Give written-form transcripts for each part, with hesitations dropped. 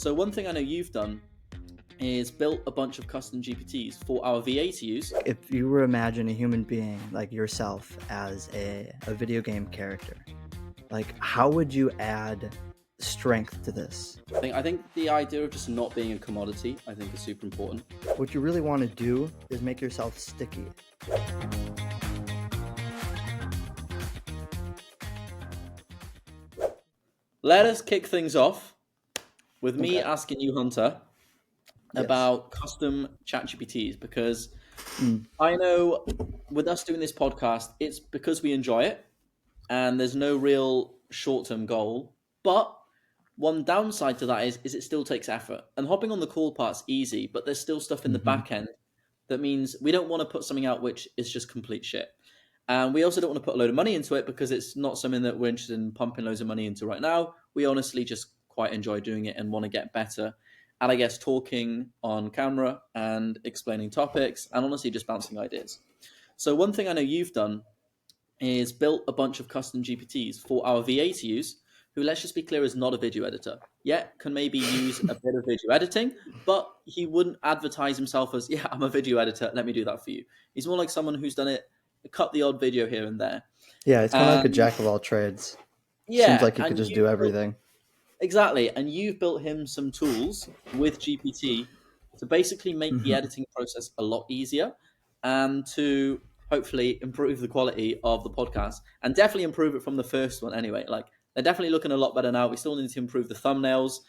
So one thing I know you've done is built a bunch of custom GPTs for our VA to use. If you were to imagine a human being like yourself as a video game character, like how would you add strength to this? I think the idea of just not being a commodity, I think, is super important. What you really want to do is make yourself sticky. Let us kick things off with me asking you, Hunter, about custom ChatGPTs, because I know with us doing this podcast, it's because we enjoy it and there's no real short-term goal. But one downside to that is it still takes effort. And hopping on the call part's easy, but there's still stuff in the back end that means we don't want to put something out which is just complete shit. And we also don't want to put a load of money into it because it's not something that we're interested in pumping loads of money into right now. We honestly just quite enjoy doing it and want to get better. And I guess talking on camera and explaining topics and honestly just bouncing ideas. So one thing I know you've done is built a bunch of custom GPTs for our VA to use, who, let's just be clear, is not a video editor. Yet can maybe use a bit of video editing, but he wouldn't advertise himself as, yeah, I'm a video editor, let me do that for you. He's more like someone who's done it, cut the odd video here and there. Yeah, it's kind of like a jack of all trades. Yeah, seems like he could just do everything. Exactly, and you've built him some tools with GPT to basically make the editing process a lot easier and to hopefully improve the quality of the podcast and definitely improve it from the first one anyway. Like, they're definitely looking a lot better now. We still need to improve the thumbnails,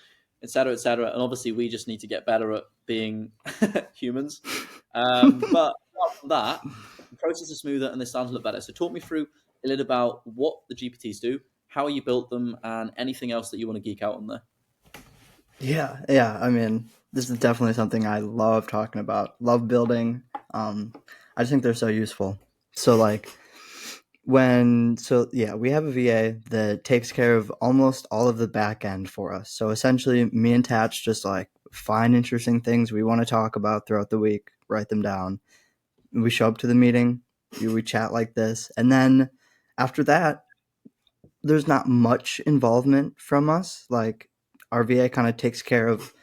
etc., etc. And obviously, we just need to get better at being humans. But apart from that, the process is smoother and they start to look better. So talk me through a little about what the GPTs do, how you built them, and anything else that you want to geek out on there. Yeah. I mean, this is definitely something I love talking about. Love building. I just think they're so useful. So we have a VA that takes care of almost all of the back end for us. So essentially, me and Tatch just find interesting things we want to talk about throughout the week, write them down. We show up to the meeting, we chat like this, and then after that, there's not much involvement from us. Like, our VA kind of takes care of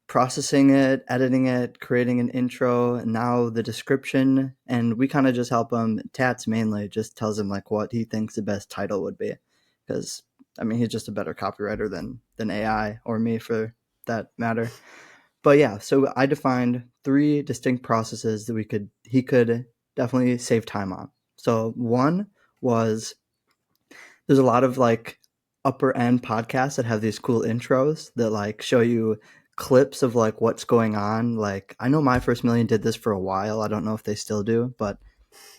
processing it, editing it, creating an intro, and now the description, and we kind of just help him. Tats mainly just tells him what he thinks the best title would be, because I mean, he's just a better copywriter than AI or me for that matter. But yeah, so I defined 3 distinct processes that he could definitely save time on. So one was, there's a lot of upper end podcasts that have these cool intros that show you clips of what's going on. I know My First Million did this for a while. I don't know if they still do, but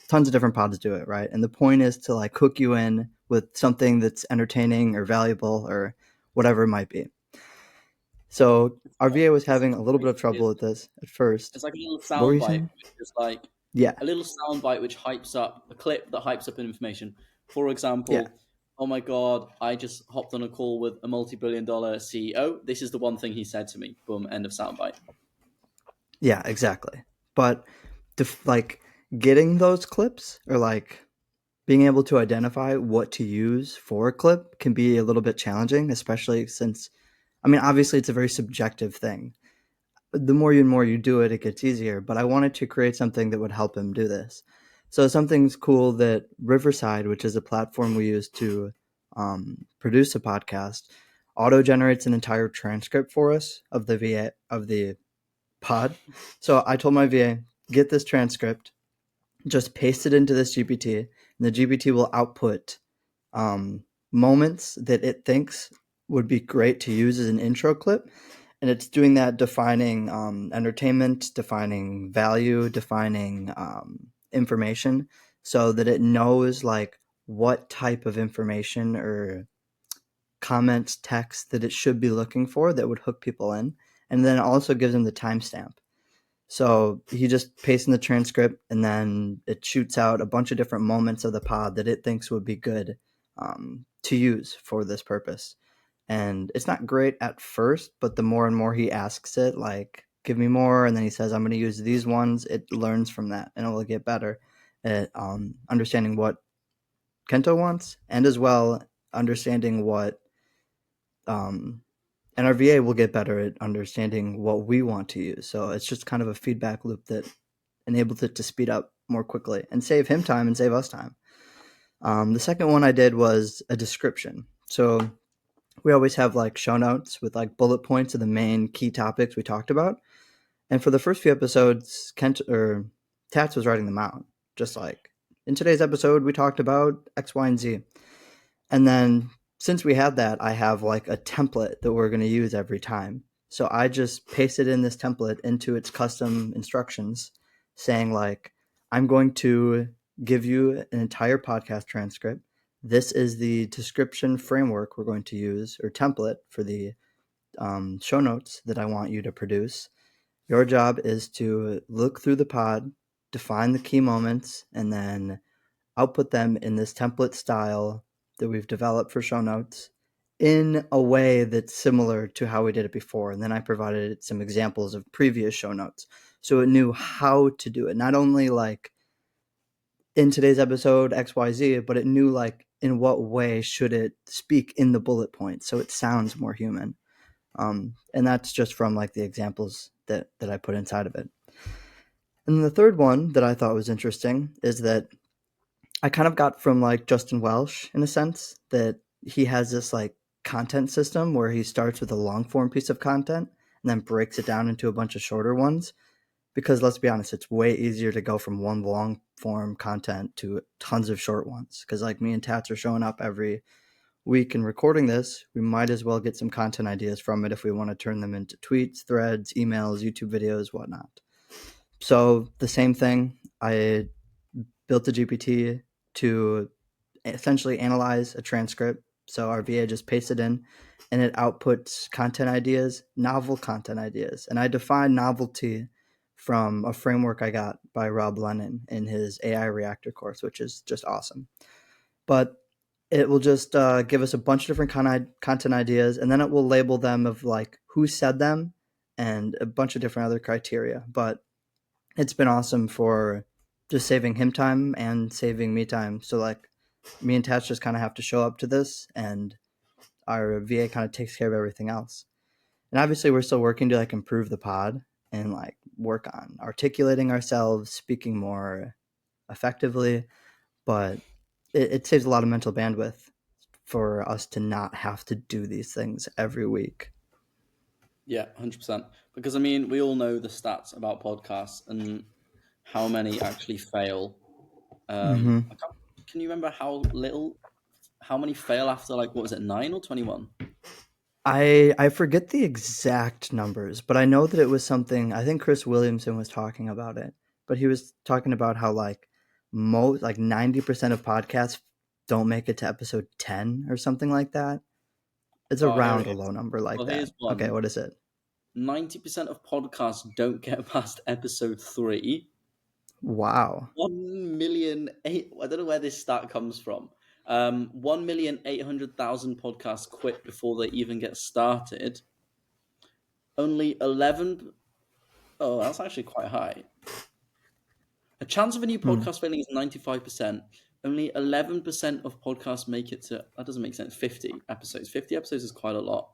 tons of different pods do it, right? And the point is to hook you in with something that's entertaining or valuable or whatever it might be. So our VA was having a little bit of trouble with this at first. It's like a little soundbite, just a little soundbite which hypes up a clip that hypes up information. For example, oh my God, I just hopped on a call with a multi-billion-dollar CEO. This is the one thing he said to me. Boom, end of soundbite. Yeah, exactly. But getting those clips or being able to identify what to use for a clip can be a little bit challenging, especially since, I mean, obviously it's a very subjective thing. The more you do it, it gets easier. But I wanted to create something that would help him do this. So something's cool that Riverside, which is a platform we use to produce a podcast, auto-generates an entire transcript for us of the VA of the pod. So I told my VA, get this transcript, just paste it into this GPT, and the GPT will output moments that it thinks would be great to use as an intro clip. And it's doing that, defining entertainment, defining value, defining information, so that it knows what type of information or comments, text that it should be looking for that would hook people in. And then it also gives them the timestamp. So he just pastes in the transcript, and then it shoots out a bunch of different moments of the pod that it thinks would be good to use for this purpose. And it's not great at first, but the more and more he asks it, give me more, and then he says, I'm going to use these ones, it learns from that, and it will get better at understanding what Kento wants, and as well understanding what and our VA will get better at understanding what we want to use. So it's just kind of a feedback loop that enables it to speed up more quickly and save him time and save us time. The second one I did was a description. So we always have like show notes with like bullet points of the main key topics we talked about. And for the first few episodes, Tats was writing them out. Just like in today's episode, we talked about X, Y, and Z. And then since we had that, I have like a template that we're going to use every time. So I just pasted in this template into its custom instructions saying like, I'm going to give you an entire podcast transcript. This is the description framework we're going to use or template for the show notes that I want you to produce. Your job is to look through the pod, define the key moments, and then output them in this template style that we've developed for show notes in a way that's similar to how we did it before. And then I provided it some examples of previous show notes. So it knew how to do it. Not only like in today's episode, XYZ, but it knew like in what way should it speak in the bullet points so it sounds more human. And that's just from like the examples that I put inside of it. And then the third one that I thought was interesting is that I kind of got from like Justin Welsh in a sense that he has this like content system where he starts with a long form piece of content and then breaks it down into a bunch of shorter ones. Because let's be honest, it's way easier to go from one long form content to tons of short ones. Because like me and Tats are showing up every week and recording this, we might as well get some content ideas from it if we want to turn them into tweets, threads, emails, YouTube videos, whatnot. So the same thing, I built a GPT to essentially analyze a transcript. So our VA just pastes it in and it outputs content ideas, novel content ideas. And I define novelty from a framework I got by Rob Lennon in his AI Reactor course, which is just awesome. But it will just give us a bunch of different content ideas, and then it will label them of like who said them and a bunch of different other criteria. But it's been awesome for just saving him time and saving me time. So like me and Tats just kind of have to show up to this, and our VA kind of takes care of everything else. And obviously, we're still working to like improve the pod and like work on articulating ourselves, speaking more effectively. But it saves a lot of mental bandwidth for us to not have to do these things every week. Yeah, 100%. Because I mean, we all know the stats about podcasts and how many actually fail. Mm-hmm. Can you remember how many fail after like what was it, 9 or 21? I forget the exact numbers, but I know that it was something. I think Chris Williamson was talking about it, but he was talking about how like 90% of podcasts don't make it to episode 10 or something like that. It's Oh, here around it a is. low number like Well, that. here's Okay, one. what is it? 90% of podcasts don't get past episode 3. Wow. 1,000,008. I don't know where this stat comes from. 1,800,000 podcasts quit before they even get started. Only 11. Oh, that's actually quite high. A chance of a new Hmm. podcast failing is 95%. Only 11% of podcasts make it to. That doesn't make sense. 50 episodes. 50 episodes is quite a lot.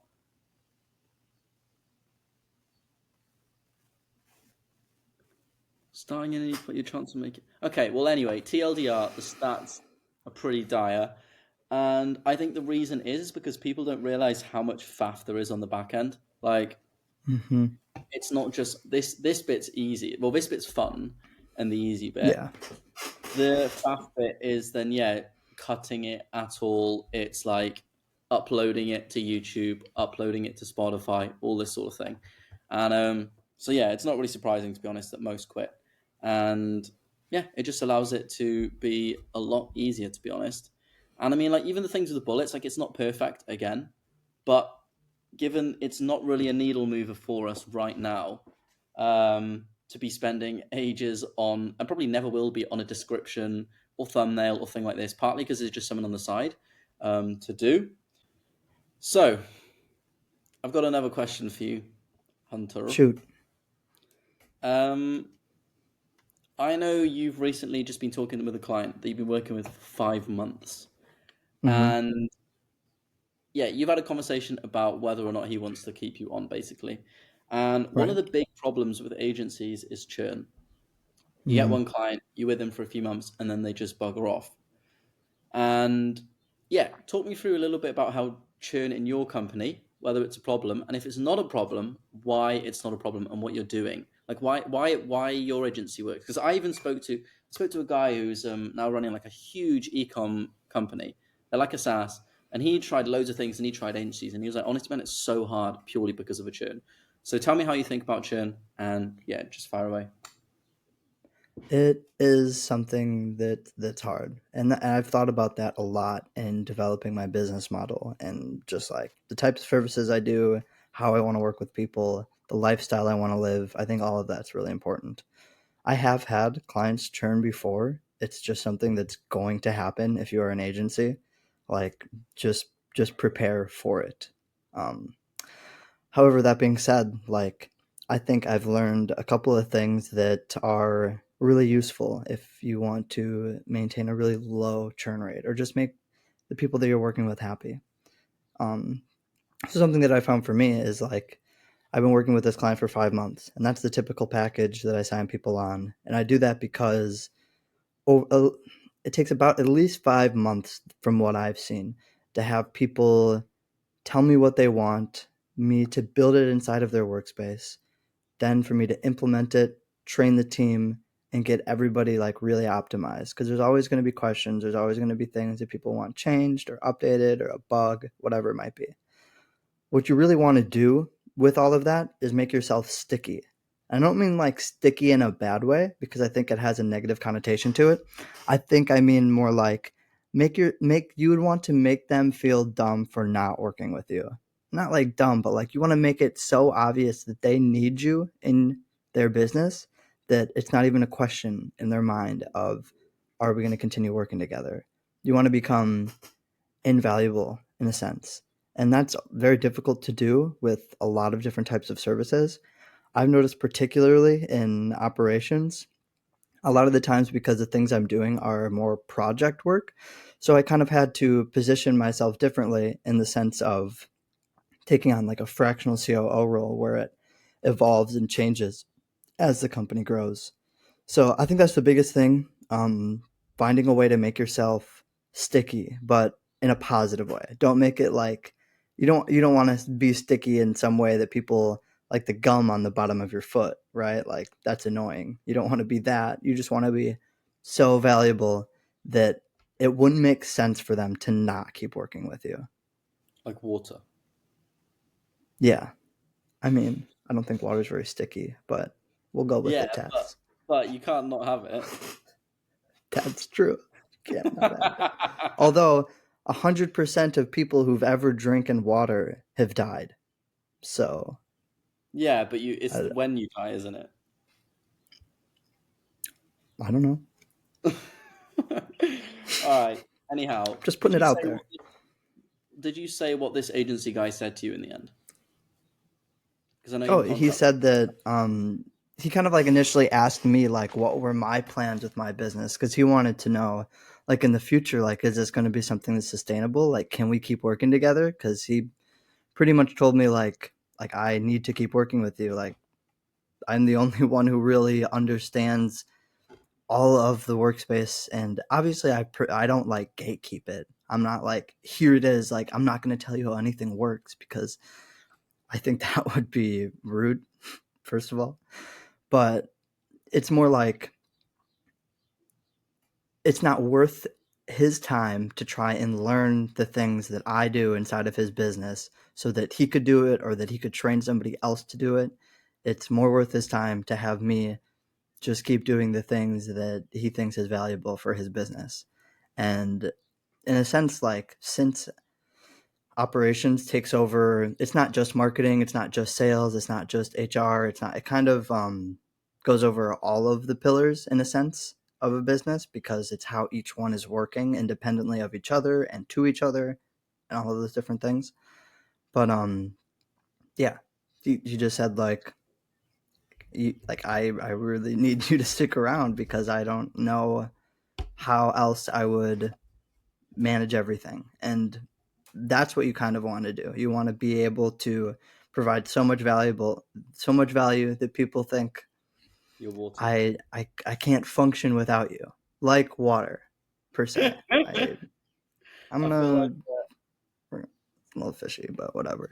Starting in, you put your chance to make it. Okay, well, anyway, TLDR, the stats are pretty dire. And I think the reason is because people don't realize how much faff there is on the back end. Like, Mm-hmm. it's not just this bit's easy. Well, this bit's fun and the easy bit. Yeah. The faff bit is then, yeah, cutting it at all. It's like uploading it to YouTube, uploading it to Spotify, all this sort of thing. And so, yeah, it's not really surprising, to be honest, that most quit. And yeah, it just allows it to be a lot easier, to be honest. And I mean, like, even the things with the bullets, like, it's not perfect again, but given it's not really a needle mover for us right now, to be spending ages on, and probably never will be, on a description or thumbnail or thing like this, partly because it's just something on the side to do. So, I've got another question for you, Hunter. Shoot. Um, I know you've recently just been talking with a client that you've been working with for 5 months. Mm-hmm. And you've had a conversation about whether or not he wants to keep you on, basically. And one of Right. the big problems with agencies is churn. You get Mm. one client, you're with them for a few months, and then they just bugger off. And yeah, talk me through a little bit about how churn in your company, whether it's a problem, and if it's not a problem, why it's not a problem, and what you're doing. Like why your agency works. Because I even spoke to a guy who's now running like a huge ecom company. They're like a SaaS, and he tried loads of things, and he tried agencies, and he was like, honestly, man, it's so hard purely because of a churn. So tell me how you think about churn, and yeah, just fire away. It is something that's hard, and I've thought about that a lot in developing my business model and just like the types of services I do, how I want to work with people, the lifestyle I want to live. I think all of that's really important. I have had clients churn before. It's just something that's going to happen if you are an agency. Like just prepare for it. Um, However, that being said, like I think I've learned a couple of things that are really useful if you want to maintain a really low churn rate or just make the people that you're working with happy. Um, so something that I found for me is like I've been working with this client for 5 months, and that's the typical package that I sign people on. And I do that because it takes about at least 5 months from what I've seen to have people tell me what they want, me to build it inside of their workspace, then for me to implement it, train the team, and get everybody like really optimized. Because there's always going to be questions, there's always going to be things that people want changed or updated or a bug, whatever it might be. What you really want to do with all of that is make yourself sticky. I don't mean like sticky in a bad way because I think it has a negative connotation to it. I mean more like make you would want to make them feel dumb for not working with you. Not like dumb, but like you want to make it so obvious that they need you in their business that it's not even a question in their mind of are we going to continue working together? You want to become invaluable in a sense. And that's very difficult to do with a lot of different types of services. I've noticed, particularly in operations, a lot of the times because the things I'm doing are more project work. So I kind of had to position myself differently in the sense of taking on like a fractional COO role where it evolves and changes as the company grows. So I think that's the biggest thing. Finding a way to make yourself sticky, but in a positive way. Don't make it like you don't want to be sticky in some way that people like the gum on the bottom of your foot, right? Like that's annoying. You don't want to be that. You just want to be so valuable that it wouldn't make sense for them to not keep working with you. Like water. Yeah. I mean, I don't think water's very sticky, but we'll go with Yeah, it, but Tats. but you can't not have it. That's true. You can't not have it. Although 100% of people who've ever drinking water have died. So Yeah, but it's I, when you die, isn't it? I don't know. All right. Anyhow, Just putting it out there. did you say what this agency guy said to you in the end? Because I know you Oh, have he contact. said that he kind of like initially asked me like what were my plans with my business because he wanted to know like in the future like is this going to be something that's sustainable? Like can we keep working together? Because he pretty much told me like I need to keep working with you. Like I'm the only one who really understands all of the workspace, and obviously I don't like gatekeep it. I'm not like here it is, like I'm not going to tell you how anything works because I think that would be rude, first of all. But it's more like it's not worth his time to try and learn the things that I do inside of his business so that he could do it or that he could train somebody else to do it. It's more worth his time to have me just keep doing the things that he thinks is valuable for his business. And in a sense, like since operations takes over, it's not just marketing, it's not just sales, it's not just HR, it's not, it kind of goes over all of the pillars in a sense of a business because it's how each one is working independently of each other and to each other and all of those different things. But yeah, you just said like like I really need you to stick around because I don't know how else I would manage everything. And that's what you kind of want to do. You want to be able to provide so much value that people think Your water. I can't function without you, like water per se. I'm I feel like a little fishy, but whatever.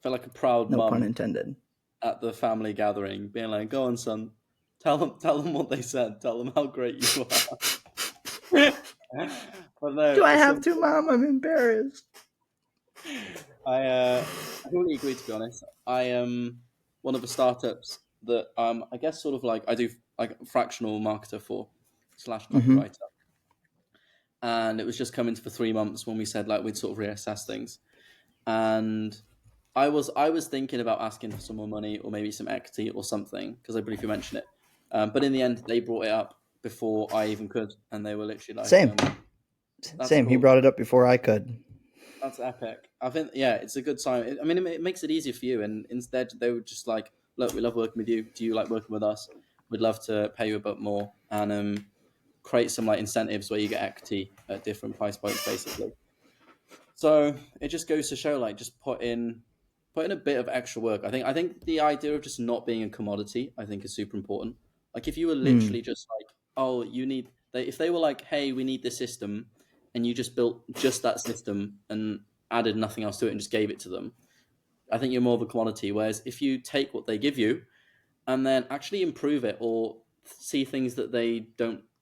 a proud No pun mum intended. at the family gathering, being like, "Go on, son, tell them what they said. Tell them how great you are." But no, Do I have to, Mom? I'm embarrassed. I completely agree. To be honest, I am one of the startups that I guess sort of like I do like fractional marketer for slash Mm-hmm. copywriter, and it was just coming for 3 months when we said like we'd sort of reassess things, and I was thinking about asking for some more money or maybe some equity or something because I briefly mentioned it, but in the end they brought it up before I even could, and they were literally like, Same. "That's Same. He cool." brought it up before I could. That's epic. I think, yeah, it's a good sign. I mean, it makes it easier for you. And instead, they were just like, "Look, we love working with you. Do you like working with us? We'd love to pay you a bit more and create some like incentives where you get equity at different price points, basically." So it just goes to show, like, just put in a bit of extra work. I think the idea of just not being a commodity, I think, is super important. Like, if you were Mm. literally just like, "Oh, if they were like, hey, we need this system," and you just built just that system and added nothing else to it and just gave it to them, I think you're more of a commodity. Whereas if you take what they give you and then actually improve it or see things that they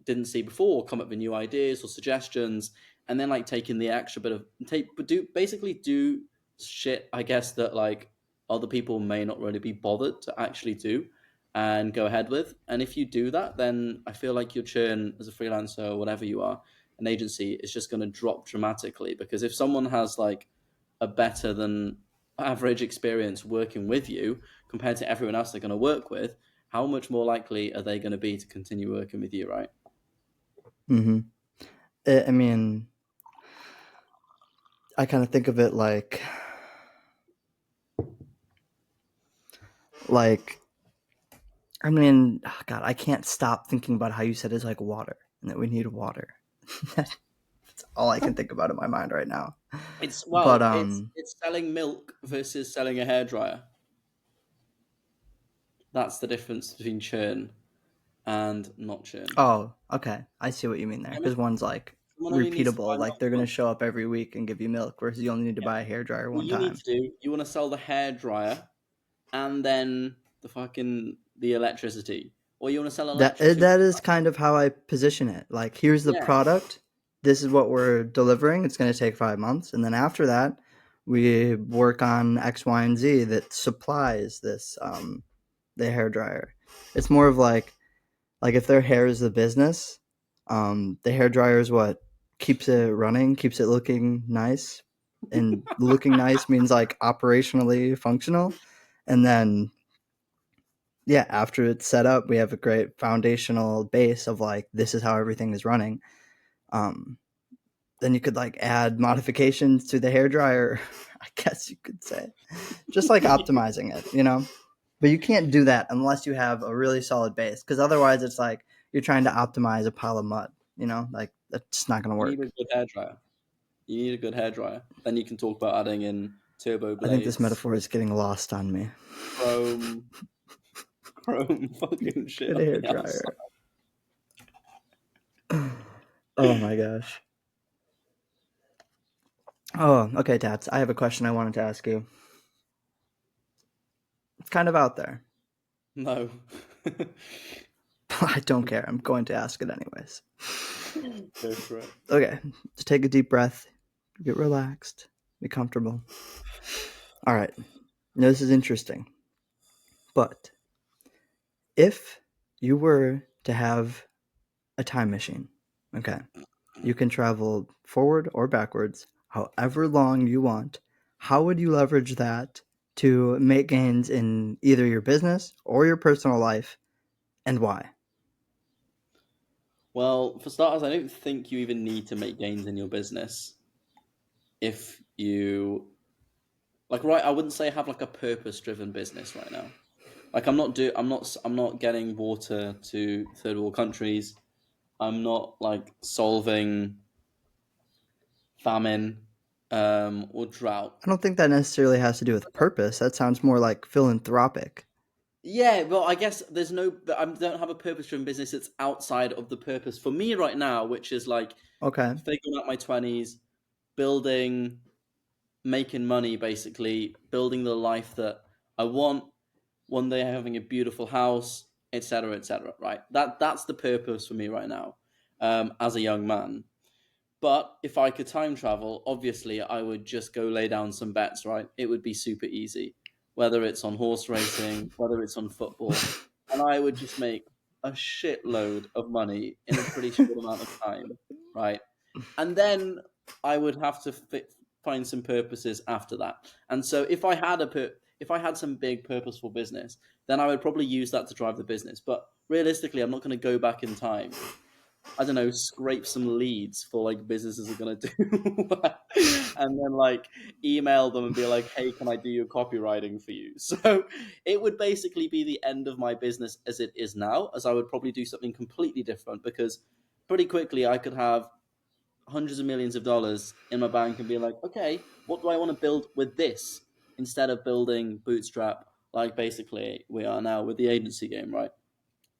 didn't see before, or come up with new ideas or suggestions, and then like taking the extra bit of do shit, I guess, that like other people may not really be bothered to actually do and go ahead with. And if you do that, then I feel like your churn as a freelancer or whatever you are, an agency, is just going to drop dramatically, because if someone has like a better than average experience working with you compared to everyone else they're going to work with, how much more likely are they going to be to continue working with you, right? Mm-hmm. I mean, I kind of think of it like, I mean, oh God, I can't stop thinking about how you said it's like water and that we need water. That's all I can think about in my mind right now. It's But well, it's selling milk versus selling a hairdryer. That's the difference between churn and not churn. oh, okay, I see what you mean there. I mean, Because one's like someone only needs to buy repeatable, like milk they're gonna once. show up every week and give you milk, versus you only need to Yeah. buy a hairdryer All one you need time. to do, you want to sell the hairdryer and then the electricity, or you want to sell electricity. That is kind of how I position it. Like, here's the Yeah, product. This is what we're delivering. It's going to take 5 months, and then after that, we work on X, Y, and Z that supplies this the hairdryer. It's more of like if their hair is the business, the hairdryer is what keeps it running, keeps it looking nice, and looking nice means like operationally functional, and then yeah, after it's set up, we have a great foundational base of like this is how everything is running. Um, then you could like add modifications to the hair dryer, I guess you could say, just like optimizing it, you know. But you can't do that unless you have a really solid base, because otherwise it's like you're trying to optimize a pile of mud, you know, like that's not going to you need work. a good hairdryer. You need a good hairdryer. Then you can talk about adding in turbo I think this blades, metaphor is getting lost on me. chrome, chrome fucking shit Good on hair the outside. dryer. Oh my gosh. Oh, okay, Tats. I have a question I wanted to ask you. It's kind of out there. No. I don't care. I'm going to ask it anyways. Go for it. Okay, just take a deep breath, get relaxed, be comfortable. All right. Now, this is interesting. But if you were to have a time machine, okay, you can travel forward or backwards, however long you want. How would you leverage that to make gains in either your business or your personal life, and why? Well, for starters, I don't think you even need to make gains in your business if you like. Right, I wouldn't say have like a purpose-driven business right now. Like, I'm not getting water to third world countries. I'm not like solving famine. or drought. I don't think that necessarily has to do with purpose. That sounds more like philanthropic. Yeah, well, I guess there's no, I don't have a purpose-driven business that's outside of the purpose for me right now, which is like Okay. figuring out my 20s, building, making money, basically, building the life that I want, one day having a beautiful house, etc., etc. Right? That's the purpose for me right now, as a young man. But if I could time travel, obviously I would just go lay down some bets, right? It would be super easy, whether it's on horse racing, whether it's on football, and I would just make a shitload of money in a pretty short amount of time, right? And then I would have to find some purposes after that. And so if I had some big purposeful business, then I would probably use that to drive the business. But realistically, I'm not going to go back in time, I don't know, scrape some leads for like businesses are gonna do, and then like email them and be like, "Hey, can I do your copywriting for you?" So it would basically be the end of my business as it is now, as I would probably do something completely different because pretty quickly I could have hundreds of millions of dollars in my bank and be like, "Okay, what do I want to build with this?" Instead of building bootstrap like basically we are now with the agency game, right?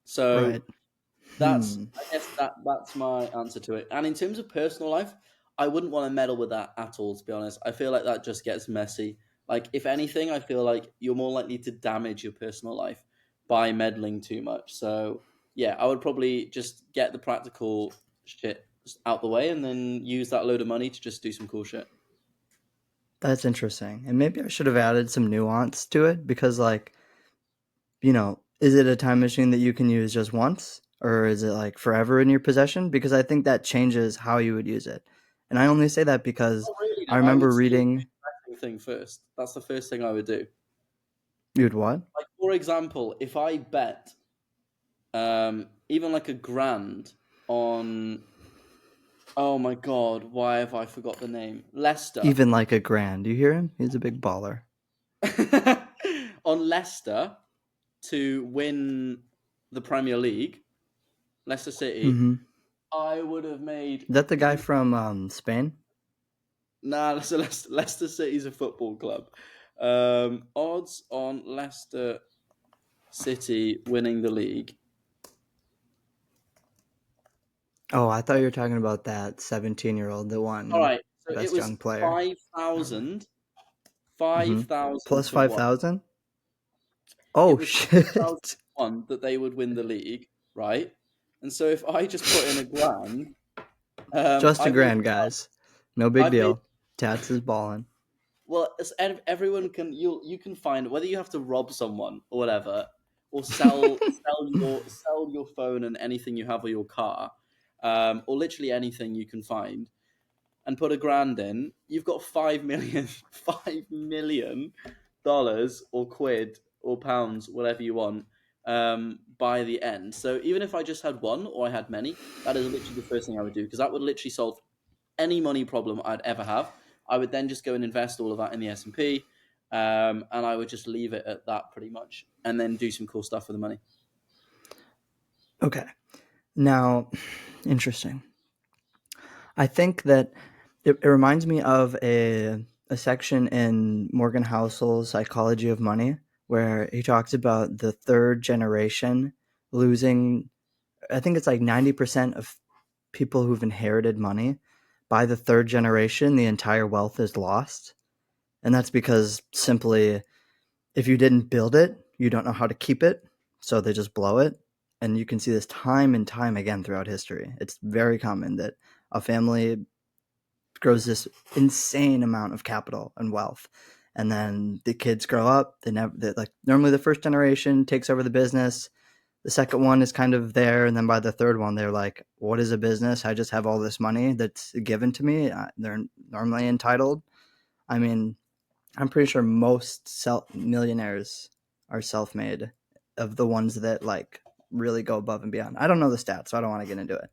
So Right. that's Hmm. I guess that's my answer to it. And in terms of personal life, I wouldn't want to meddle with that at all, to be honest. I feel like that just gets messy. Like if anything, I feel like you're more likely to damage your personal life by meddling too much. So yeah, I would probably just get the practical shit just out the way and then use that load of money to just do some cool shit. That's interesting. And maybe I should have added some nuance to it because, like, is it a time machine that you can use just once or is it like forever in your possession? Because I think that changes how you would use it. And I only say that because Oh really? I No, I would remember say the reading, thing first. That's the first thing I would do. you'd what? Like for example, if I bet even like a grand on, oh my god, why have I forgot the name? Leicester. Even like a grand. You hear him? He's a big baller. On Leicester to win the Premier League, Leicester City, Mm-hmm. I would have made Is that the guy from Spain? nah. So Leicester City's a football club. Odds on Leicester City winning the league. Oh, I thought you were talking about that 17-year-old that All won right, so it best was young player. 5,000, Mm-hmm. 5,000 Plus to one. 5,000? It Oh, was 5,000 shit. one that they would win the league, right? And so if I just put in a grand, Just a I've made grand, guys. No big I've made deal. Tats is balling. well, everyone can you can find whether you have to rob someone or whatever, or sell your phone and anything you have or your car, or literally anything you can find, and put a grand in. You've got 5 million, $5 million or quid or pounds, whatever you want, by the end. So even if I just had one or I had many, that is literally the first thing I would do because that would literally solve any money problem I'd ever have. I would then just go and invest all of that in the S&P, and I would just leave it at that pretty much, and then do some cool stuff with the money. Okay. Now, interesting. I think that it reminds me of a section in Morgan Housel's Psychology of Money where he talks about the third generation losing. I think it's like 90% of people who've inherited money. By the third generation, the entire wealth is lost. And that's because simply, if you didn't build it, you don't know how to keep it. So they just blow it. And you can see this time and time again throughout history. It's very common that a family grows this insane amount of capital and wealth. And then the kids grow up. Like normally the first generation takes over the business. The second one is kind of there, and then by the third one, they're like, "What is a business? I just have all this money that's given to me. They're normally entitled." I mean, I'm pretty sure most millionaires are self-made, of the ones that like really go above and beyond. I don't know the stats, so I don't want to get into it.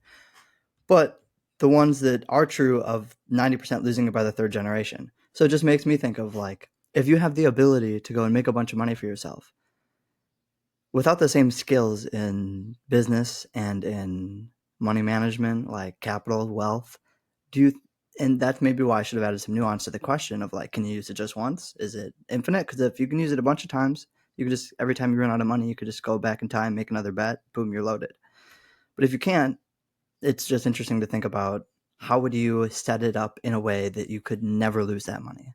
But the ones that are true of 90% losing it by the third generation. So it just makes me think of like, if you have the ability to go and make a bunch of money for yourself without the same skills in business and in money management, like capital, wealth, do you and that's maybe why I should have added some nuance to the question of like, can you use it just once? Is it infinite? Because if you can use it a bunch of times, you could just, every time you run out of money, you could just go back in time, make another bet, boom, you're loaded. But if you can't, it's just interesting to think about how would you set it up in a way that you could never lose that money.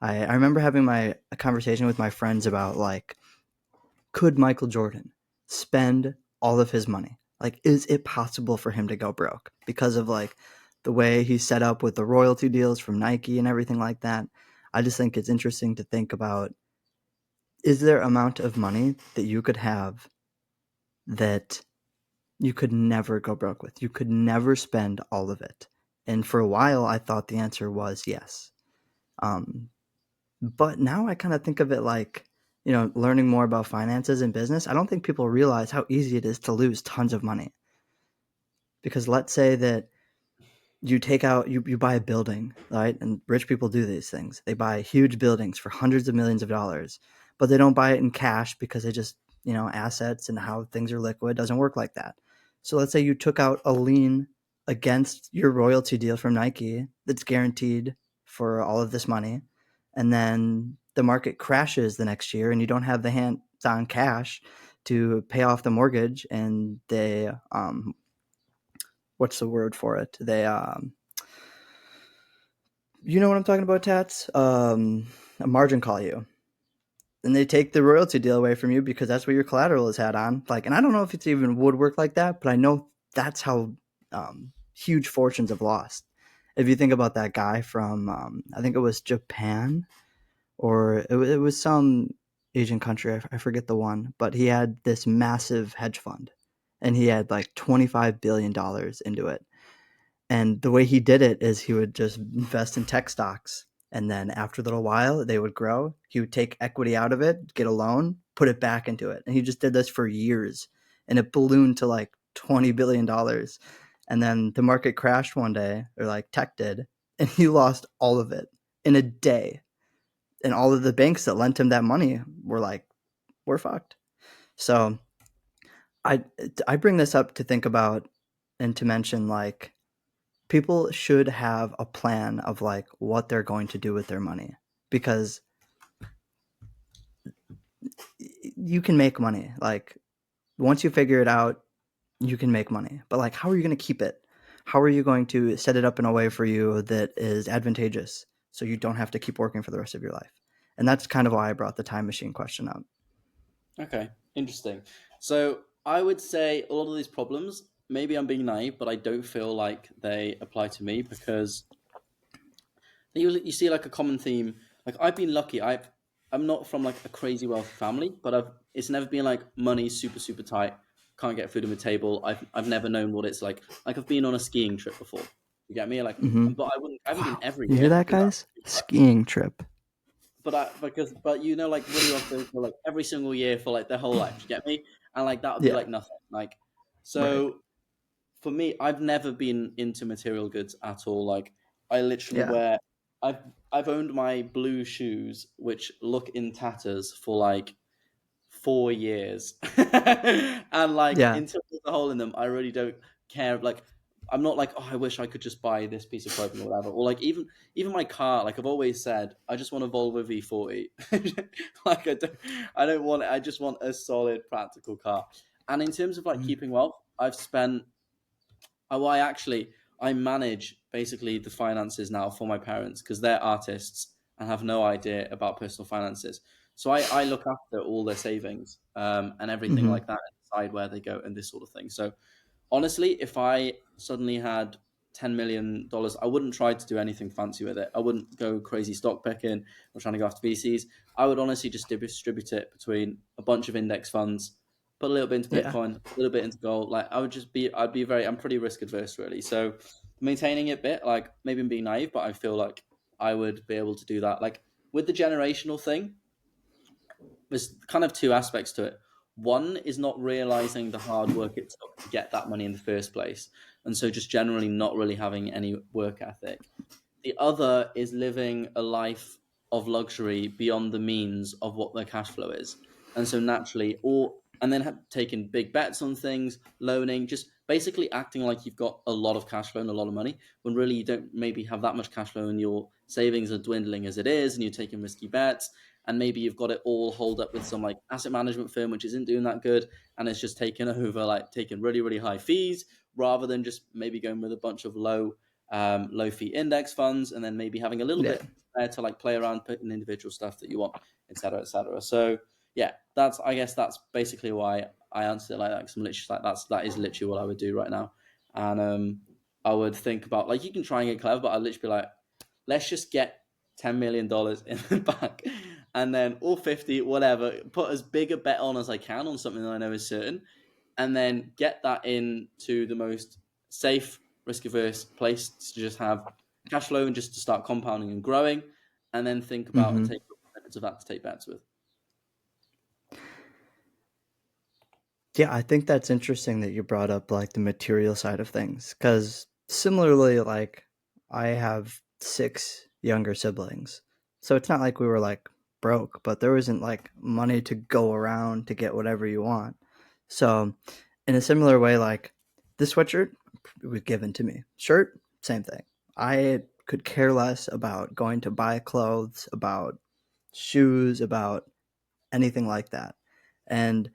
I remember having a conversation with my friends about like, could Michael Jordan spend all of his money? Like, is it possible for him to go broke because of like the way he's set up with the royalty deals from Nike and everything like that? I just think it's interesting to think about, is there amount of money that you could have that you could never go broke with? You could never spend all of it. And for a while, I thought the answer was yes. But now I kind of think of it like, learning more about finances and business. I don't think people realize how easy it is to lose tons of money. Because let's say that you take out, you buy a building, right? And rich people do these things. They buy huge buildings for hundreds of millions of dollars, but they don't buy it in cash because they just, assets and how things are liquid doesn't work like that. So let's say you took out a lien against your royalty deal from Nike that's guaranteed for all of this money, and then the market crashes the next year and you don't have the hands-on cash to pay off the mortgage, and they what's the word for it? They you know what I'm talking about, Tats? A margin call you. And they take the royalty deal away from you because that's what your collateral is had on. Like, and I don't know if it's even would work like that, but I know that's how huge fortunes have lost. If you think about that guy from, I think it was Japan, or it was some Asian country, I forget the one, but he had this massive hedge fund, and he had like $25 billion into it. And the way he did it is he would just invest in tech stocks. And then after a little while, they would grow. He would take equity out of it, get a loan, put it back into it. And he just did this for years. And it ballooned to like $20 billion. And then the market crashed one day, or like tech did, and he lost all of it in a day. And all of the banks that lent him that money were like, we're fucked. So I bring this up to think about and to mention like, people should have a plan of like what they're going to do with their money, because you can make money. Like, once you figure it out, you can make money. But like, how are you going to keep it? How are you going to set it up in a way for you that is advantageous so you don't have to keep working for the rest of your life? And that's kind of why I brought the time machine question up. Okay, interesting. So I would say a lot of these problems, maybe I'm being naive, but I don't feel like they apply to me because you see like a common theme. Like I've been lucky. I'm not from like a crazy wealthy family, but it's never been like money super tight. Can't get food on the table. I've never known what it's like. Like I've been on a skiing trip before. You get me? Like, Mm-hmm. but I haven't been Wow. every You hear year that, because that's guys? too much. Skiing trip. But like really often for like every single year for like their whole life. You get me? And like that would be Yeah. like nothing. Like Right. so for me, I've never been into material goods at all. Like I literally Yeah. wear I've I've owned my blue shoes which look in tatters for like 4 years. And like Yeah. until there's a hole in them, I really don't care. Like I'm not like, oh, I wish I could just buy this piece of clothing or whatever. Or like even my car, like I've always said, I just want a Volvo V40. Like I don't want it, I just want a solid practical car. And in terms of like Mm. keeping wealth, I've spent oh, I manage basically the finances now for my parents because they're artists and have no idea about personal finances. So I look after all their savings and everything Mm-hmm. like that, and decide where they go and this sort of thing. So honestly, if I suddenly had $10 million, I wouldn't try to do anything fancy with it. I wouldn't go crazy stock picking or trying to go after VCs. I would honestly just distribute it between a bunch of index funds, put a little bit into Yeah. Bitcoin, a little bit into gold. Like I'm pretty risk adverse really. So maintaining it bit, like maybe I'm being naive, but I feel like I would be able to do that. Like with the generational thing, there's kind of two aspects to it. One is not realizing the hard work it took to get that money in the first place. And so just generally not really having any work ethic. The other is living a life of luxury beyond the means of what their cash flow is. And so naturally, or and then taking big bets on things, loaning, just basically acting like you've got a lot of cash flow and a lot of money, when really you don't maybe have that much cash flow and your savings are dwindling as it is, and you're taking risky bets, and maybe you've got it all holed up with some like asset management firm which isn't doing that good, and it's just taken over, like taking really, really high fees, rather than just maybe going with a bunch of low fee index funds, and then maybe having a little Yeah. bit there to like play around, put in individual stuff that you want, etc., etc. So yeah, I guess that's basically why I answered it like that. Cause I'm literally like, that is literally what I would do right now. And I would think about, like, you can try and get clever, but I'd literally be like, let's just get $10 million in the bank, and then, or 50, whatever, put as big a bet on as I can on something that I know is certain, and then get that into the most safe, risk averse place to just have cash flow and just to start compounding and growing, and then think about and Mm-hmm. take benefits of that to take bets with. Yeah, I think that's interesting that you brought up like the material side of things, because similarly, like I have 6 younger siblings, so it's not like we were like broke, but there wasn't like money to go around to get whatever you want. So, in a similar way, like this sweatshirt was given to me, shirt, same thing. I could care less about going to buy clothes, about shoes, about anything like that, and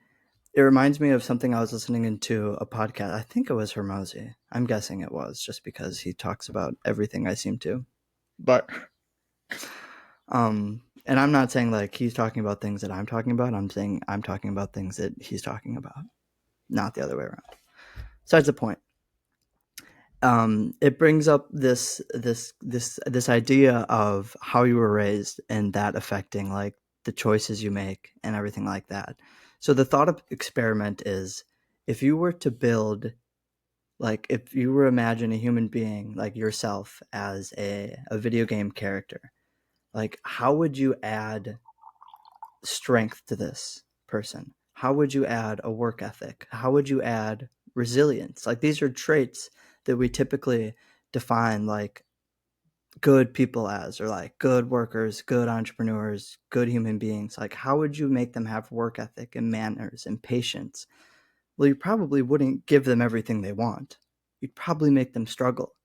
it reminds me of something I was listening into a podcast. I think it was Hermosi. I'm guessing it was just because he talks about everything I seem to. But and I'm not saying like he's talking about things that I'm talking about. I'm saying I'm talking about things that he's talking about, not the other way around. Besides the point. It brings up this idea of how you were raised and that affecting like the choices you make and everything like that. So the thought experiment is, if you were to build, like if you were to imagine a human being like yourself as a video game character, like how would you add strength to this person? How would you add a work ethic? How would you add resilience? Like these are traits that we typically define like good people as, or like good workers, good entrepreneurs, good human beings. Like how would you make them have work ethic and manners and patience? Well, you probably wouldn't give them everything they want. You'd probably make them struggle.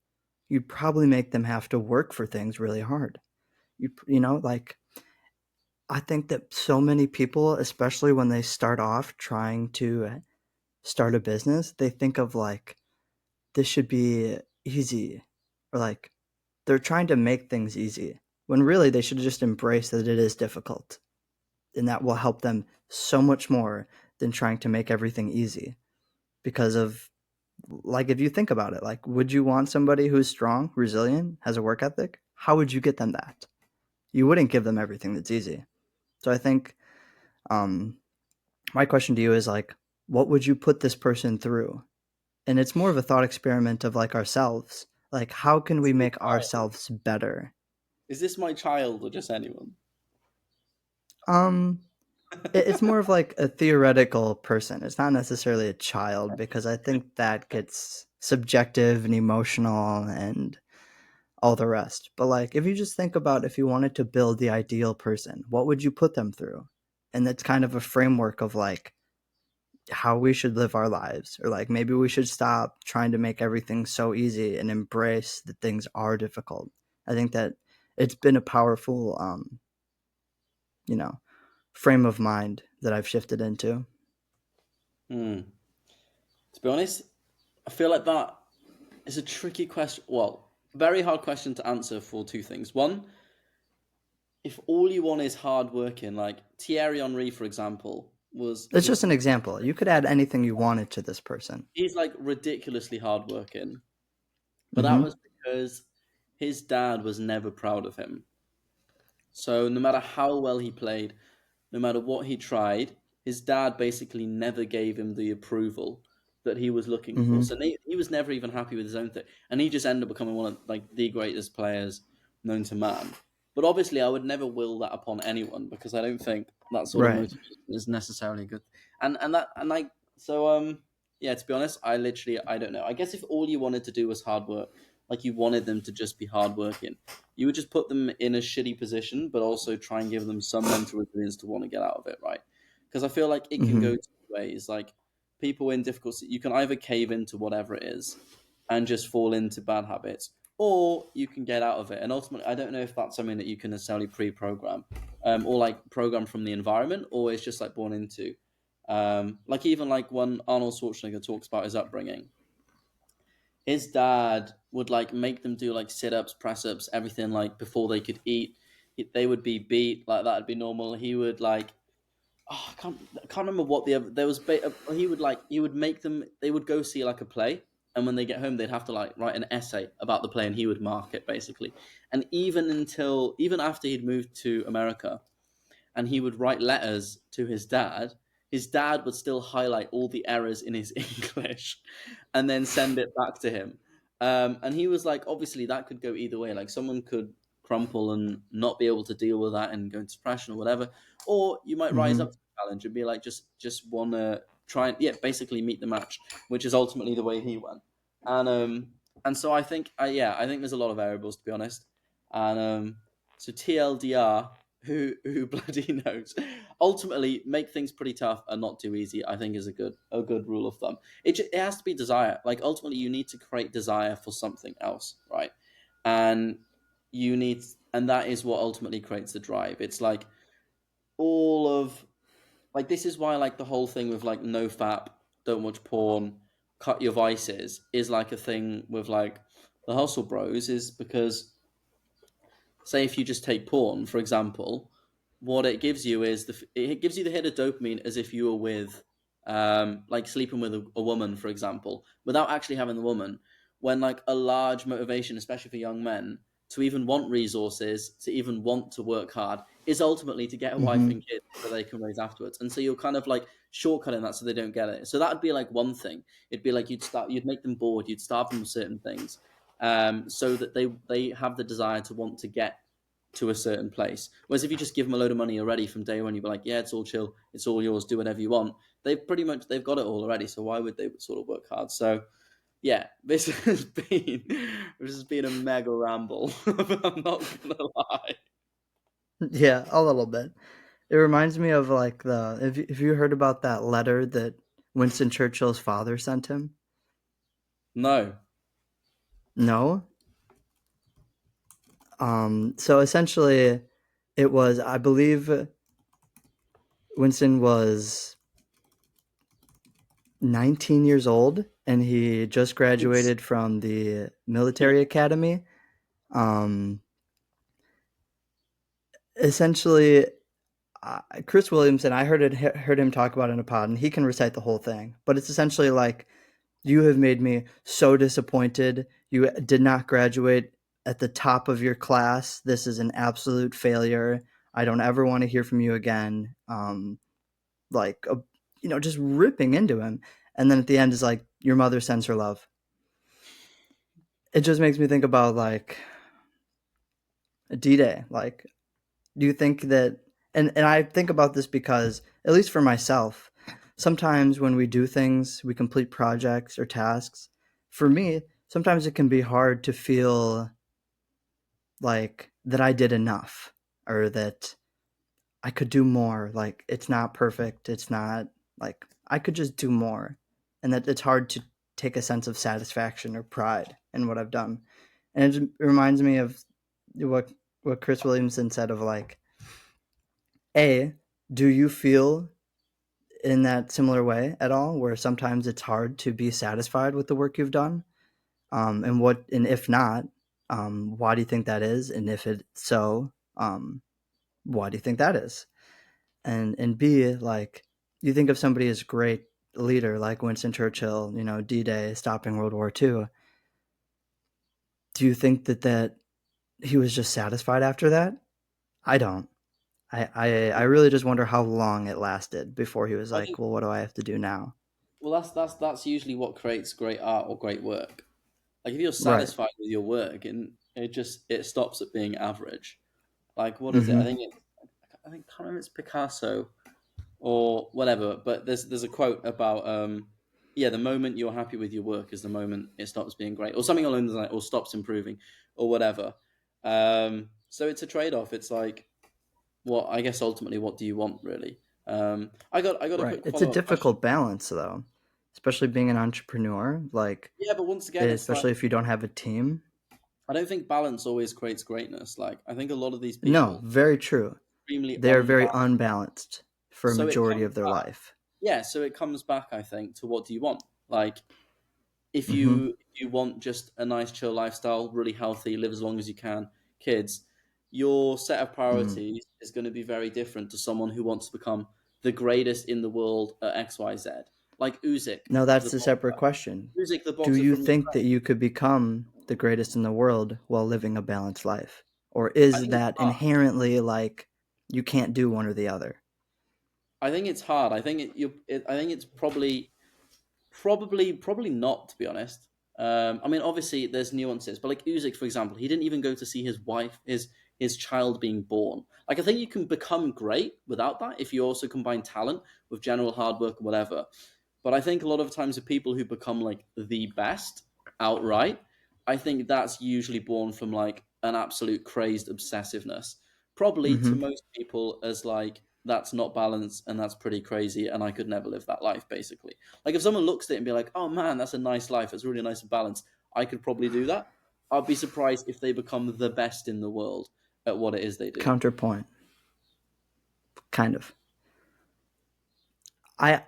You'd probably make them have to work for things really hard. You know, like I think that so many people, especially when they start off trying to start a business, they think of like this should be easy, or like they're trying to make things easy when really they should just embrace that it is difficult, and that will help them so much more than trying to make everything easy. Because of, like, if you think about it, like would you want somebody who's strong, resilient, has a work ethic? How would you get them that? You wouldn't give them everything that's easy. So I think um my question to you is like, what would you put this person through? And it's more of a thought experiment of like ourselves. Like, how can we make ourselves better? Is this my child or just anyone? Um, it's more of like a theoretical person. It's not necessarily a child, because I think that gets subjective and emotional and all the rest. But like, if you just think about if you wanted to build the ideal person, what would you put them through? And that's kind of a framework of like how we should live our lives, or like maybe we should stop trying to make everything so easy and embrace that things are difficult. I think that it's been a powerful you know frame of mind that I've shifted into. Hmm. To be honest, I feel like that is a tricky question. Well, very hard question to answer for two things. One, if all you want is hard working, like Thierry Henry, for example, It's just an example. You could add anything you wanted to this person. he's like ridiculously hard working, but that Mm-hmm. was because his dad was never proud of him. So no matter how well he played, no matter what he tried, his dad basically never gave him the approval that he was looking for. Mm-hmm. So he was never even happy with his own thing, and he just ended up becoming one of like the greatest players known to man. But obviously, I would never will that upon anyone, because I don't think that sort of Right. motivation is necessarily good. And like so yeah, to be honest, I don't know. I guess if all you wanted to do was hard work, like you wanted them to just be hardworking, you would just put them in a shitty position, but also try and give them some mental resilience to want to get out of it, right? Because I feel like it can Mm-hmm. go two ways. Like people in difficult, you can either cave into whatever it is and just fall into bad habits, or you can get out of it. And ultimately, I don't know if that's something that you can necessarily pre-program, or like program from the environment, or it's just like born into. Like even like when Arnold Schwarzenegger talks about his upbringing, his dad would like make them do like sit-ups, press-ups, everything like before they could eat. They would be beat like that would be normal. He would like, oh, I can't remember what the other, there was. He would make them. They would go see like a play, and when they get home, they'd have to like write an essay about the play, and he would mark it basically. And even after he'd moved to America, and he would write letters to his dad would still highlight all the errors in his English and then send it back to him. And he was like, obviously, that could go either way. Like, someone could crumple and not be able to deal with that and go into depression or whatever. Or you might rise Mm-hmm. up to the challenge and be like, just want to try and, yeah, basically meet the match, which is ultimately the way he went. And so I think, I think there's a lot of variables, to be honest. And so TLDR, who bloody knows? Ultimately, make things pretty tough and not too easy. I think is a good rule of thumb. It has to be desire. Like ultimately, you need to create desire for something else, right? And you need, and that is what ultimately creates the drive. It's like all of like this is why like the whole thing with like no fap, don't watch porn, cut your vices is like a thing with like the hustle bros is because say if you just take porn for example, what it gives you is it gives you the hit of dopamine as if you were with like sleeping with a woman for example without actually having the woman, when like a large motivation especially for young men to even want resources, to even want to work hard, is ultimately to get a wife Mm-hmm. and kids that they can raise afterwards. And so you're kind of like shortcutting that so they don't get it. So that'd be like one thing. It'd be like you'd make them bored, you'd starve them with certain things, so that they have the desire to want to get to a certain place. Whereas if you just give them a load of money already from day one, you'd be like, yeah, it's all chill, it's all yours, do whatever you want. They've got it all already. So why would they sort of work hard? So yeah, this has been a mega ramble. I'm not gonna lie. Yeah, a little bit. It reminds me of like if you heard about that letter that Winston Churchill's father sent him. No. No. So essentially, it was, I believe, Winston was 19 years old and he just It's graduated from the yeah. military academy. Um, Essentially, Chris Williamson, I heard him talk about it in a pod, and he can recite the whole thing. But it's essentially like, you have made me so disappointed. You did not graduate at the top of your class. This is an absolute failure. I don't ever want to hear from you again. Like, just ripping into him. And then at the end is like, your mother sends her love. It just makes me think about like D-Day. Like, do you think that, and I think about this because, at least for myself, sometimes when we do things, we complete projects or tasks. For me, sometimes it can be hard to feel like that I did enough or that I could do more. Like it's not perfect. It's not like I could just do more. And that it's hard to take a sense of satisfaction or pride in what I've done. And it reminds me of what Chris Williamson said of like, A, do you feel in that similar way at all, where sometimes it's hard to be satisfied with the work you've done? And if not, why do you think that is? And if it's so, why do you think that is? And B, like, you think of somebody as a great leader like Winston Churchill, D-Day, stopping World War II. Do you think that he was just satisfied after that? I don't. I really just wonder how long it lasted before he was I like, think well, what do I have to do now? well that's usually what creates great art or great work. Like if you're Right. satisfied with your work and it stops at being average. Like what is it? Mm-hmm. I think can't remember if it's Picasso or whatever. But there's a quote about yeah, the moment you're happy with your work is the moment it stops being great, or something along those lines, or stops improving, or whatever. So it's a trade off. It's like what I guess ultimately, what do you want really? I got a Right. quick It's a follow up question. difficult balance, though, especially being an entrepreneur. Like, Yeah, but once again, it's like especially if you don't have a team. I don't think balance always creates greatness. Like I think a lot of these No, people very true. extremely They are very unbalanced. unbalanced for a So it majority comes of their back, life. yeah. So it comes back, I think, to what do you want? Like Hmm. if you want just a nice chill lifestyle, really healthy, live as long as you can, kids, your set of Mm. priorities is going to be very different to someone who wants to become the greatest in the world at XYZ. Like Now, The that's a separate boxer. question. The Do boxer you from think that Ukraine. you could become the greatest in the world while living a balanced life? Or I is think it's that hard. inherently like you can't do one or the other? I think it's hard. I think it's probably not, to be honest. I mean, obviously, there's nuances, but like Usyk, for example, he didn't even go to see his wife, his child being born. Like, I think you can become great without that if you also combine talent with general hard work or whatever. But I think a lot of times the people who become like the best outright, I think that's usually born from like an absolute crazed obsessiveness. Probably to Hmm. most people as like that's not balanced and that's pretty crazy and I could never live that life basically. Like if someone looks at it and be like, "Oh man, that's a nice life. It's really nice and balanced. I could probably do that." I'd be surprised if they become the best in the world at what it is they do. Counterpoint, kind of. I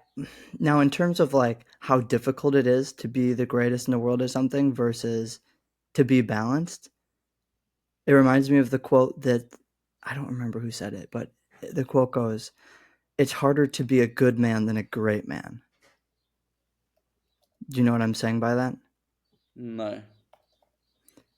now in terms of like how difficult it is to be the greatest in the world or something versus to be balanced, it reminds me of the quote that I don't remember who said it, but the quote goes, "It's harder to be a good man than a great man." Do you know what I'm saying by that? No.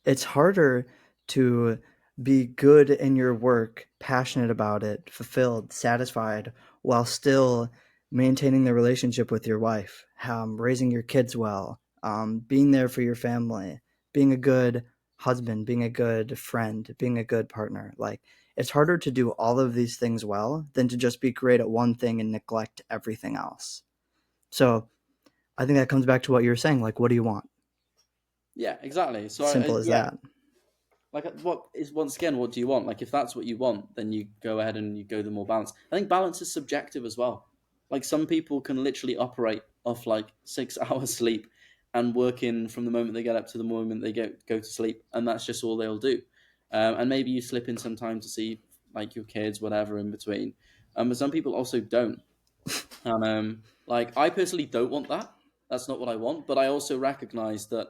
It's harder to be good in your work, passionate about it, fulfilled, satisfied, while still maintaining the relationship with your wife, raising your kids well, being there for your family, being a good husband, being a good friend, being a good partner. Like, it's harder to do all of these things well than to just be great at one thing and neglect everything else. So I think that comes back to what you were saying. Like, what do you want? Yeah, exactly. So Simple as yeah, that. like what is once again what do you want? Like if that's what you want, then you go ahead and you go the more balance. I think balance is subjective as well. Like some people can literally operate off like 6 hours sleep and work in from the moment they get up to the moment they go to sleep, and that's just all they'll do. And maybe you slip in some time to see like your kids, whatever in between. But some people also don't. And like I personally don't want that. That's not what I want. But I also recognize that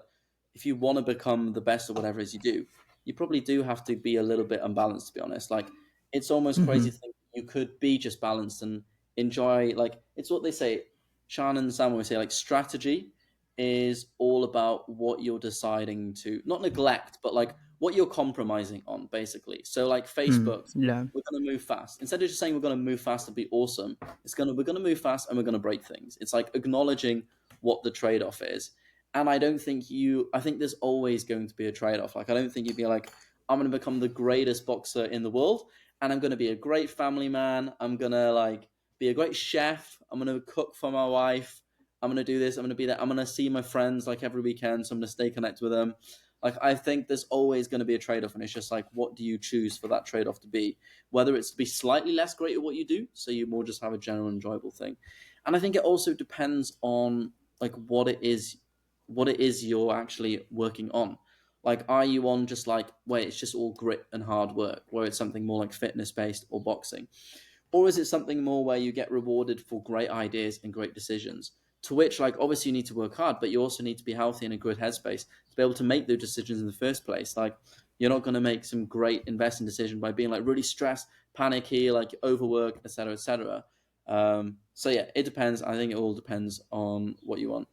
if you want to become the best at whatever it is you do, you probably do have to be a little bit unbalanced. To be honest, like it's almost crazy to Hmm. think you could be just balanced and enjoy. Like it's what they say. Shan and Sam always say like strategy is all about what you're deciding to not neglect, but like what you're compromising on, basically. So like Mm, Facebook, yeah. we're going to move fast instead of just saying we're going to move fast and be awesome. We're gonna move fast and we're gonna break things. It's like acknowledging what the trade off is. And I think there's always going to be a trade off. Like I don't think you'd be like, I'm gonna become the greatest boxer in the world and I'm gonna be a great family man. I'm gonna like be a great chef. I'm gonna cook for my wife. I'm gonna do this. I'm gonna be that. I'm gonna see my friends like every weekend. So I'm gonna stay connected with them. Like I think there's always going to be a trade off, and it's just like, what do you choose for that trade off to be? Whether it's to be slightly less great at what you do, so you more just have a general enjoyable thing. And I think it also depends on like what it is you're actually working on. Like, are you on just like, wait, it's just all grit and hard work, where it's something more like fitness based or boxing? Or is it something more where you get rewarded for great ideas and great decisions? To which, like, obviously you need to work hard, but you also need to be healthy in a good headspace to be able to make those decisions in the first place. Like, you're not going to make some great investing decision by being like really stressed, panicky, like overwork, etc., etc. So yeah, it depends. I think it all depends on what you want.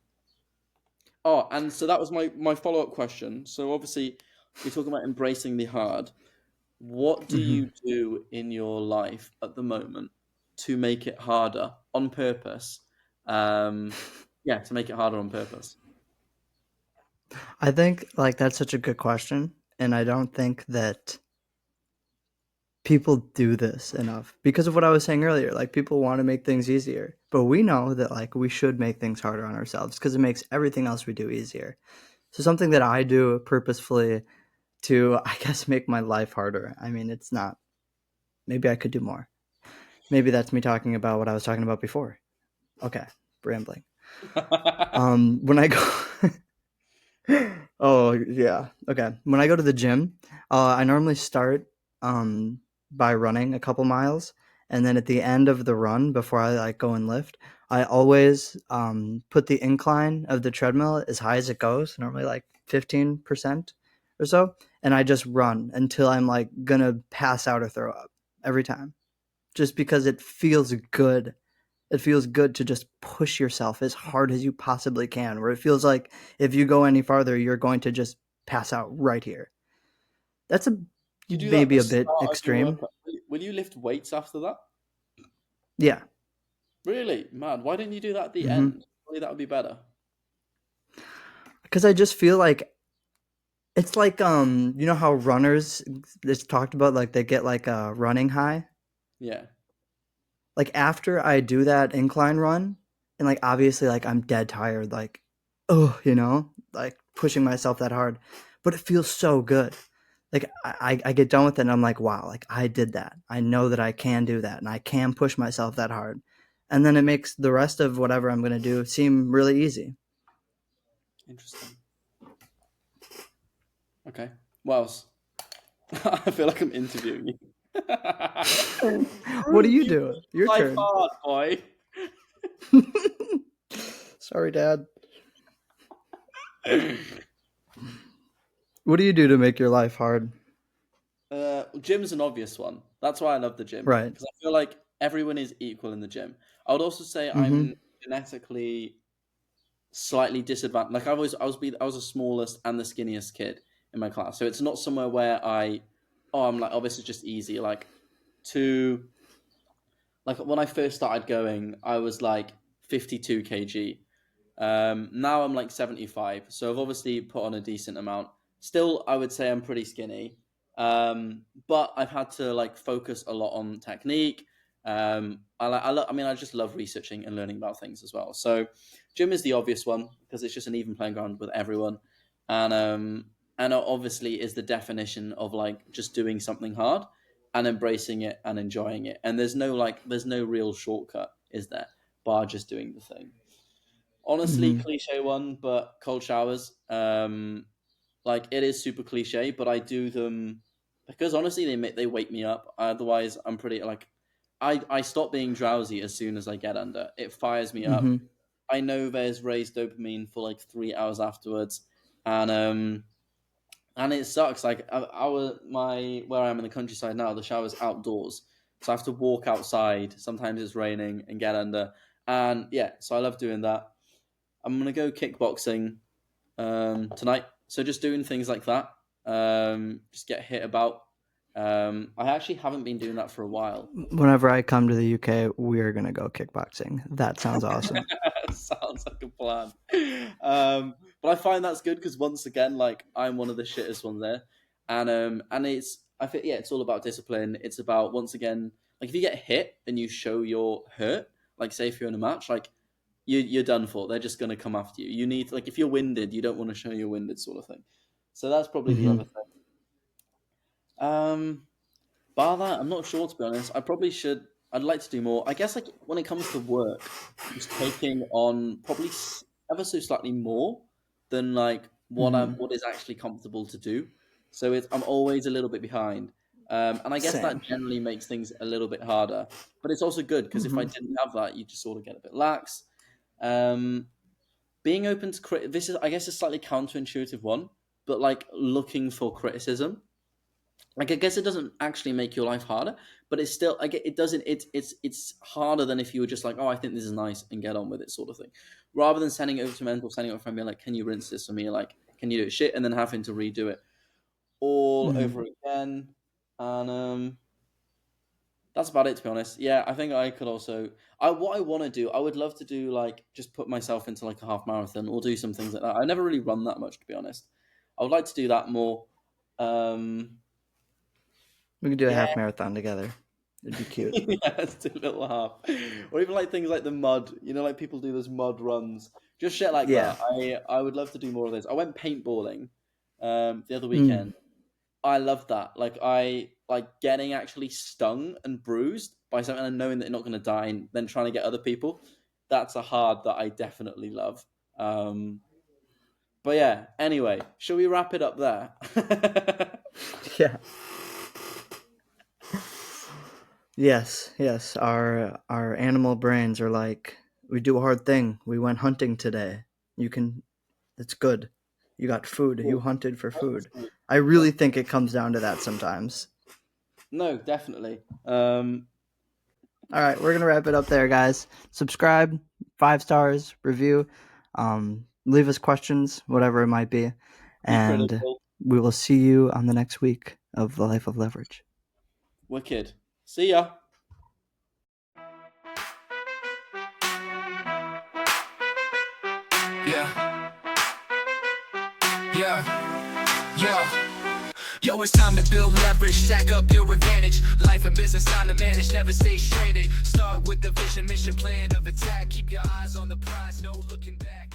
Oh, and so that was my follow up question. So obviously, we're talking about embracing the hard. What do Hmm. you do in your life at the moment to make it harder on purpose? Um, yeah, to make it harder on purpose. I think like that's such a good question, and I don't think that people do this enough because of what I was saying earlier. Like people want to make things easier, but we know that like we should make things harder on ourselves because it makes everything else we do easier. So something that I do purposefully to I guess make my life harder. I mean, it's not. Maybe I could do more. Maybe that's me talking about what I was talking about before. Okay, rambling. When I go, oh yeah, okay. When I go to the gym, I normally start by running a couple miles, and then at the end of the run, before I like go and lift, I always put the incline of the treadmill as high as it goes, normally like 15% or so, and I just run until I'm like gonna pass out or throw up every time, just because it feels good. It feels good to just push yourself as hard as you possibly can, where it feels like if you go any farther, you're going to just pass out right here. That's a You do that at maybe the a bit start of your extreme. workout. Will you lift weights after that? Yeah. Really? Man, why didn't you do that at the Mm-hmm. end? Surely that would be better. Because I just feel like it's like you know how runners it's talked about like they get like a running high. Yeah. Like after I do that incline run, and like obviously like I'm dead tired, like oh like pushing myself that hard, but it feels so good. Like I get done with it and I'm like wow, like I did that. I know that I can do that and I can push myself that hard, and then it makes the rest of whatever I'm gonna do seem really easy. Interesting. Okay. What else? I feel like I'm interviewing you. What do Prove you you do? made Your life turn. hard, boy. Sorry, Dad. What do you do to make your life hard? Gym's an obvious one. That's why I love the gym Right. because I feel like everyone is equal in the gym. I would also say Mm-hmm. I'm genetically slightly disadvantaged. Like I was the smallest and the skinniest kid in my class, so it's not somewhere where I'm like, oh, this is just easy. To like when I first started going, I was like 52 kg. Now I'm like 75, so I've obviously put on a decent amount. Still, I would say I'm pretty skinny, but I've had to like focus a lot on technique. I mean, I just love researching and learning about things as well. So, gym is the obvious one because it's just an even playing ground with everyone, and obviously is the definition of like just doing something hard and embracing it and enjoying it. And there's no real shortcut, is there? Bar just doing the thing. Honestly, Mm-hmm. cliche one, but cold showers. Like it is super cliche, but I do them because honestly they wake me up. Otherwise, I'm pretty like I stop being drowsy as soon as I get under. It fires me up. Mm-hmm. I know there's raised dopamine for like 3 hours afterwards, and it sucks. Like our my where I am in the countryside now, the shower's outdoors, so I have to walk outside. Sometimes it's raining and get under, and yeah, so I love doing that. I'm gonna go kickboxing tonight. So just doing things like that. Just get hit about. I actually haven't been doing that for a while. Whenever I come to the UK, we're gonna go kickboxing. That sounds awesome. Sounds like a plan. But I find that's good because once again, like I'm one of the shittest ones there, and it's I think yeah, it's all about discipline. It's about once again, like if you get hit and you show you're hurt, like say if you're in a match, like you're done for. They're just going to come after you. You need like if you're winded, you don't want to show you're winded, sort of thing. So that's probably the other Mm-hmm. thing. Um, Bar that, I'm not sure to be honest. I probably should. I'd like to do more. I guess like when it comes to work, just taking on probably ever so slightly more than like Mm-hmm. what is actually comfortable to do. So I'm always a little bit behind, and I guess that Same. generally makes things a little bit harder. But it's also good because if I Mm-hmm. didn't have that, you just sort of get a bit lax. Um, Being open to this is I guess a slightly counterintuitive one, but like looking for criticism, like I guess it doesn't actually make your life harder, but it's still like it doesn't it's harder than if you were just like, oh, I think this is nice and get on with it, sort of thing, rather than sending it over to mentor, sending it over to friend, being like, can you rinse this for me, like can you do it shit, and then having to redo it all Mm-hmm. over again. And that's about it, to be honest. Yeah, I think I could also. I What I want to do, I would love to do like just put myself into like a half marathon or do some things like that. I never really run that much, to be honest. I would like to do that more. Um, We could do a yeah, half marathon together. It'd be cute. yeah, let's do a little half, or even like things like the mud. You know, like people do those mud runs, just shit like Yeah. that. I would love to do more of those. I went paintballing the other Mm. weekend. I love that. Like I like getting actually stung and bruised by something and knowing that you're not going to die and then trying to get other people. That's a hard that I definitely love. But yeah, anyway, shall we wrap it up there? Yeah. Yes. Our animal brains are like, we do a hard thing. We went hunting today. It's good. You got food. You hunted for food. I really think it comes down to that sometimes. No, definitely. All right, we're gonna wrap it up there, guys. Subscribe, 5 stars, review, leave us questions, whatever it might be, and critical. we will see you on the next week of The Life of Leverage. Wicked. See ya. Yo, it's time to build leverage, stack up your advantage. Life and business time to manage, never stay stranded. Start with the vision, mission, plan of attack. Keep your eyes on the prize, no looking back.